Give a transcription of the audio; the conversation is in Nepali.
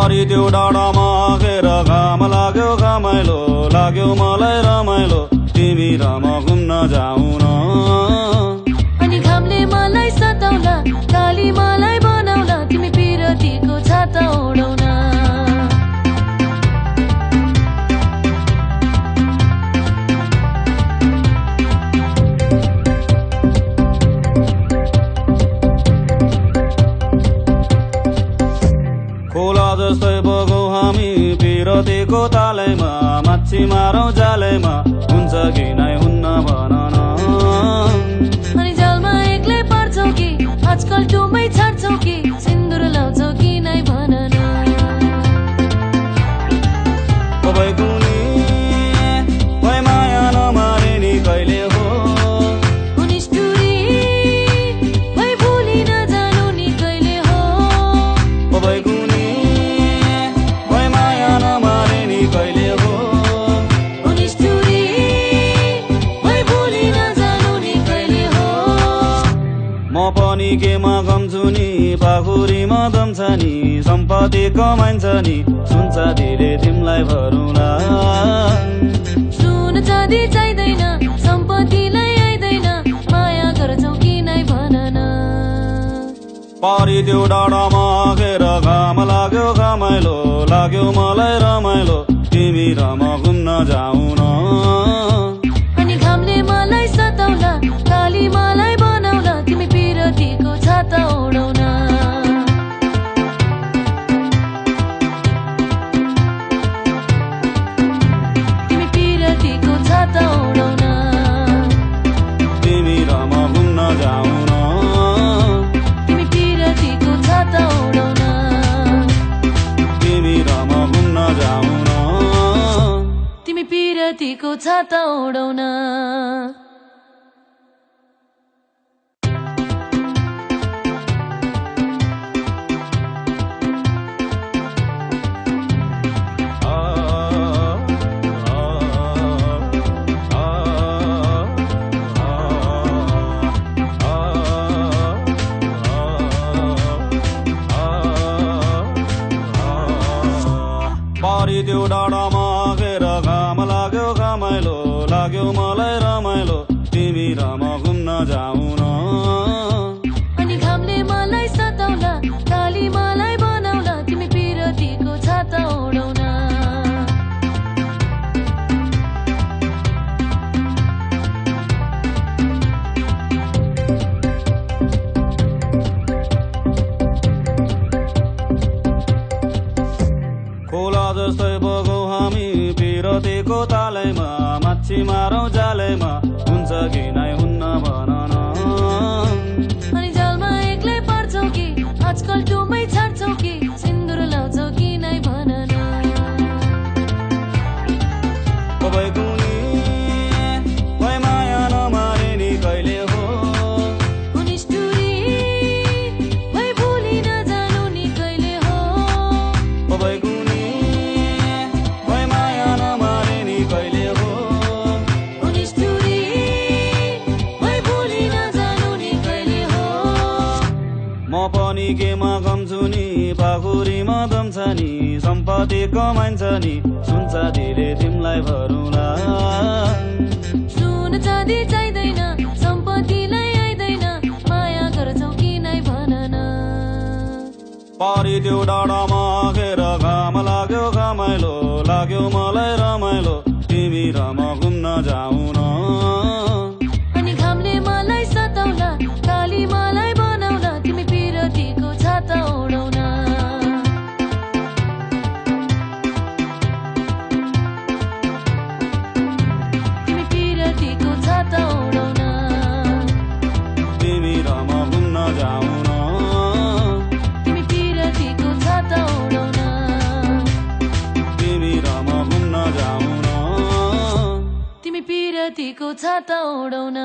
पारिदेऊ डाँडामा घेर घाम लाग्यो घमाइलो लाग्यो मलाई रमाइलो तिमी र म घुम्न जाऊ न। अनि घामले मलाई सताउला काली मलाई बनाउला तिमी पिरतीको छाता ओढाउन। खोला जस्तै बगौँ हामी पिरतीको तालैमा माछी मारौँ जालैमा हुन्छ कि नै हुन्न भन न। अनि जालमा एक्लै पर्छौ कि आजकल टुमै छाड्छौ कि सिन्दुर लाउँछौ कि नै भन न। भई कुनी भई माया नमारे नि कहिले हो निष्ठुरी भई भुली नजानु नि कहिले हो। भई कुनी भई माया नमारे नि कहिले हो निष्ठुरी भई भुली नजानु नि कहिले हो। म पनि केमा गम्छु नि पाखुरीमा दम्छ नि सम्पत्ति कमाइन्छ नि सुन्छ धेरै तिमीलाई भरौँला। सुन चाँदी चाहिँदैन सम्पत्तिलाई आइदैन माया गर्छौ कि नै भन न। पारिदेऊ डाँडामा घेर घाम लाग्यो घमाइलो लाग्यो मलाई रमाइलो तिमी र म घुम्न जाऊ न। अनि घामले मलाई सताउला काली मलाई बनाउला तिमी पिरतीको छाता ओढाउन। तिमी पिरतीको छाता ओढाउन। तिमी र म घुम्न जाऊ न। तिमी पिरतीको छाता ओढाउन। तिमी र म घुम्न जाऊ न। तिमी पिरतीको छाता ओढाउन। पारिदेऊ डाँडामा घेर घाम लाग्यो घमाइलो लाग्यो मलाई रमाइलो तिमी र म घुम्न जाऊ न। अनि घामले मलाई सताउला काली मलाई बनाउला तिमी पिरतीको छाता ओढाउन। खोला जस्तै बगौँ हामी पिरतीको तालैमा माछी मारौँ जालैमा हुन्छ कि नै हुन्न भन न। अनि जालमा एक्लै पर्छौ कि आजकल टुमै छाड्छौ कि सिन्दुर लाउँछौ कि नै भन न। भई कुनी भई माया नमारे नि कहिले हो निष्ठुरी भई भुली नजानु नि कहिले हो। भई कुनी भई माया नमारे नि कहिले हो निष्ठुरी भई भुली नजानु नि कहिले हो। म पनि केमा गम्छु नि पाखुरीमा दम्छ नि सम्पत्ति कमाइन्छ नि सुन्छ धेरै तिमीलाई भरौँला। सुन चाँदी चाहिँदैन सम्पत्तिलाई आइदैन माया गर्छौ कि नै भन न। पारिदेऊ डाँडामा घेर घाम लाग्यो घमाइलो लाग्यो मलाई रमाइलो तिमी र म घुम्न जाऊ न। अनि घामले मलाई सताउला काली मलाई बनाउला तिमी पिरतीको छाता ओढाउन। तिमी पिरतीको छाता ओढाउन। तिमी र म घुम्न जाऊ न। तिमी पिरतीको छाता ओढाउन। तिमी र म घुम्न जाऊ न। तिमी पिरतीको छाता ओढाउन।